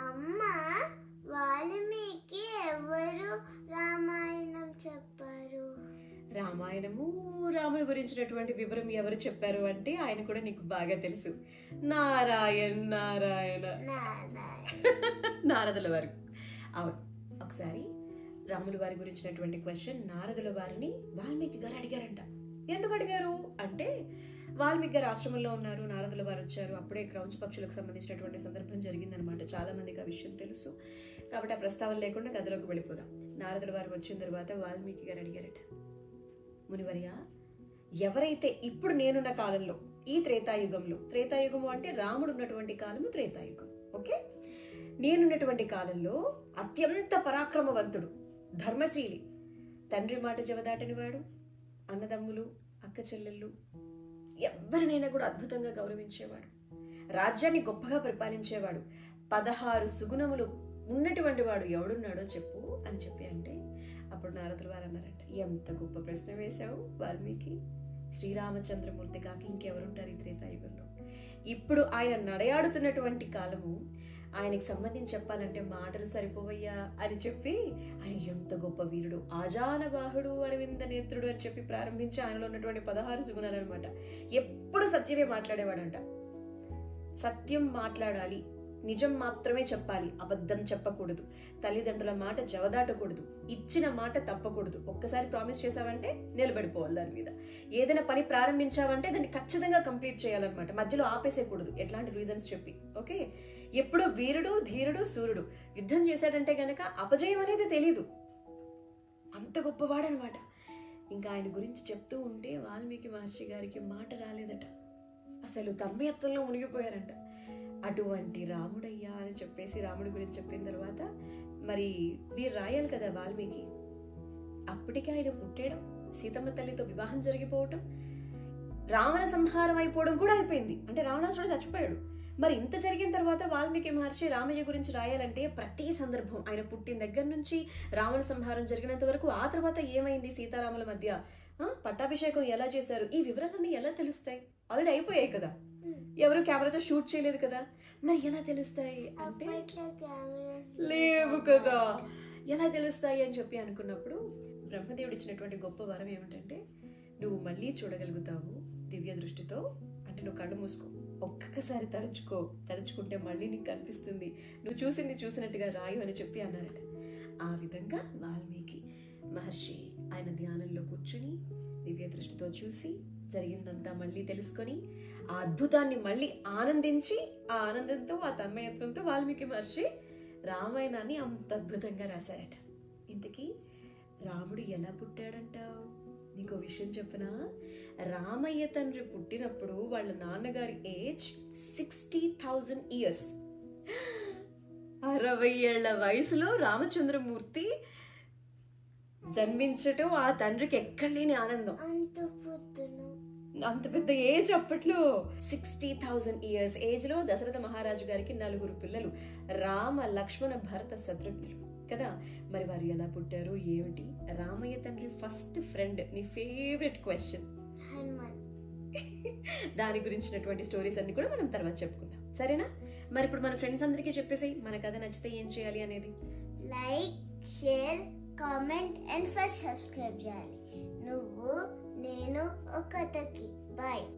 అమ్మ వాల్మీకి ఎవరు రామాయణం చెప్పారు? రామాయణము రాముని గురించినటువంటి వివరం ఎవరు చెప్పారు అంటే ఆయన కూడా నీకు బాగా తెలుసు. నారాయణ నారాయణ నారదుల వారు. అవును, ఒకసారి రాముల వారి గురించినటువంటి క్వశ్చన్ నారదుల వారిని వాల్మీకి గారు అడిగారంట. ఎందుకు అడిగారు అంటే వాల్మీకి గారు ఆశ్రమంలో ఉన్నారు, నారదుల వారు వచ్చారు. అప్పుడే క్రౌంచ పక్షులకు సంబంధించినటువంటి సందర్భం జరిగిందనమాట. చాలా మందికి ఆ విషయం తెలుసు కాబట్టి ఆ ప్రస్తావన లేకుండా కథలోకి వెళ్ళిపోదాం. నారదుల వారు వచ్చిన తర్వాత వాల్మీకి గారు అడిగారట, మునివర్య, ఎవరైతే ఇప్పుడు నేనున్న కాలంలో ఈ త్రేతాయుగంలో, త్రేతాయుగము అంటే రాముడు ఉన్నటువంటి కాలము త్రేతాయుగం, ఓకే, నేనున్నటువంటి కాలంలో అత్యంత పరాక్రమవంతుడు, ధర్మశీలి, తండ్రి మాట జవదాటని వాడు, అన్నదమ్ములు అక్క చెల్లెళ్ళు ఎవరినైనా కూడా అద్భుతంగా గౌరవించేవాడు, రాజ్యాన్ని గొప్పగా పరిపాలించేవాడు, 16 సుగుణములు ఉన్నటువంటి వాడు ఎవడున్నాడో చెప్పు అని చెప్పి అంటే అప్పుడు నారదుల వారు అన్నారంట, ఎంత గొప్ప ప్రశ్న వేశావు వాల్మీకి, శ్రీరామచంద్రమూర్తి కాక ఇంకెవరుంటారు ఈ త్రేతాయుగంలో? ఇప్పుడు ఆయన నడయాడుతున్నటువంటి కాలము, ఆయనకి సంబంధించి చెప్పాలంటే మాటలు సరిపోవయ్యా అని చెప్పి ఆయన ఎంత గొప్ప వీరుడు, ఆజానబాహుడు, అరవింద నేత్రుడు అని చెప్పి ప్రారంభించి ఆయనలో ఉన్నటువంటి 16 సుగుణాలు అనమాట. ఎప్పుడు సత్యమే మాట్లాడేవాడంట. సత్యం మాట్లాడాలి, నిజం మాత్రమే చెప్పాలి, అబద్ధం చెప్పకూడదు, తల్లిదండ్రుల మాట జవదాటకూడదు, ఇచ్చిన మాట తప్పకూడదు, ఒక్కసారి ప్రామిస్ చేసావంటే నిలబడిపోవాలి దాని మీద, ఏదైనా పని ప్రారంభించావంటే దాన్ని ఖచ్చితంగా కంప్లీట్ చేయాలన్నమాట, మధ్యలో ఆపేసేయకూడదు ఎట్లాంటి రీజన్స్ చెప్పి, ఓకే. ఎప్పుడు వీరుడు, ధీరుడు, సూర్యుడు, యుద్ధం చేశాడంటే గనక అపజయం అనేది తెలీదు, అంత గొప్పవాడనమాట. ఇంకా ఆయన గురించి చెప్తూ ఉంటే వాల్మీకి మహర్షి గారికి మాట రాలేదట, అసలు తన్మయత్వంలో మునిగిపోయారంట. అటువంటి రాముడయ్యా అని చెప్పేసి రాముడి గురించి చెప్పిన తర్వాత మరి వీరు రాయాలి కదా వాల్మీకి. అప్పటికే ఆయన పుట్టేయడం, సీతమ్మ తల్లితో వివాహం జరిగిపోవటం, రావణ సంహారం అయిపోవడం కూడా అయిపోయింది, అంటే రావణాసురుడు చచ్చిపోయాడు. మరి ఇంత జరిగిన తర్వాత వాల్మీకి మహర్షి రామయ్య గురించి రాయాలంటే ప్రతి సందర్భం, ఆయన పుట్టిన దగ్గర నుంచి రావణ సంహారం జరిగినంత వరకు, ఆ తర్వాత ఏమైంది సీతారాముల మధ్య, పట్టాభిషేకం ఎలా చేశారు, ఈ వివరాలన్నీ ఎలా తెలుస్తాయి? ఆల్రెడీ అయిపోయాయి కదా, ఎవరు కెమెరాతో షూట్ చేయలేదు కదా, మరి ఎలా తెలుస్తాయి అంటే లేవు కదా, ఎలా తెలుస్తాయి అని చెప్పి అనుకున్నప్పుడు బ్రహ్మదేవుడు ఇచ్చినటువంటి గొప్ప వరం ఏమిటంటే, నువ్వు మళ్ళీ చూడగలుగుతావు దివ్య దృష్టితో, అంటే నువ్వు కళ్ళు మూసుకో, ఒక్కసారి తలుచుకుంటే మళ్ళీ నీకు కనిపిస్తుంది, నువ్వు చూసింది చూసినట్టుగా రాయు అని చెప్పి అన్నారట. ఆ విధంగా వాల్మీకి మహర్షి ఆయన ధ్యానంలో కూర్చుని దివ్య దృష్టితో చూసి జరిగిందంతా మళ్ళీ తెలుసుకొని ఆ అద్భుతాన్ని మళ్ళీ ఆనందించి, ఆ ఆనందంతో, ఆ తన్మయత్వంతో వాల్మీకి మహర్షి రామాయణాన్ని అంత అద్భుతంగా రాశారట. ఇంతకీ రాముడు ఎలా పుట్టాడంటావు? నీకు విషయం చెప్పనా? రామయ్య తండ్రి పుట్టినప్పుడు వాళ్ళ నాన్నగారి ఏజ్ 60,000 years, 60 ఏళ్ల వయసులో రామచంద్రమూర్తి జన్మించటం ఆ తండ్రికి ఎక్కడ లేని ఆనందం. అంత పెద్ద ఏజ్ అప్పట్లో, 60,000 years ఏజ్ లో దశరథ మహారాజు గారికి 4 పిల్లలు, రామ, లక్ష్మణ, భరత, శత్రుఘ్నులు కదా. మరి వారు ఎలా పుట్టారు ఏమిటి? రామయ్య తండ్రి ఫస్ట్ ఫ్రెండ్, నీ ఫేవరెట్ క్వశ్చన్, దాని గురించినటువంటి స్టోరీస్ అన్ని కూడా మనం తర్వాత చెప్పుకుందాం, సరేనా? మరి ఇప్పుడు మన ఫ్రెండ్స్ అందరికీ చెప్పేసి మన కథ నచ్చితే ఏం చేయాలి అనేది, like, share, comment and first subscribe చేయాలి. నువ్వు నేను ఒక కథకి. బాయ్.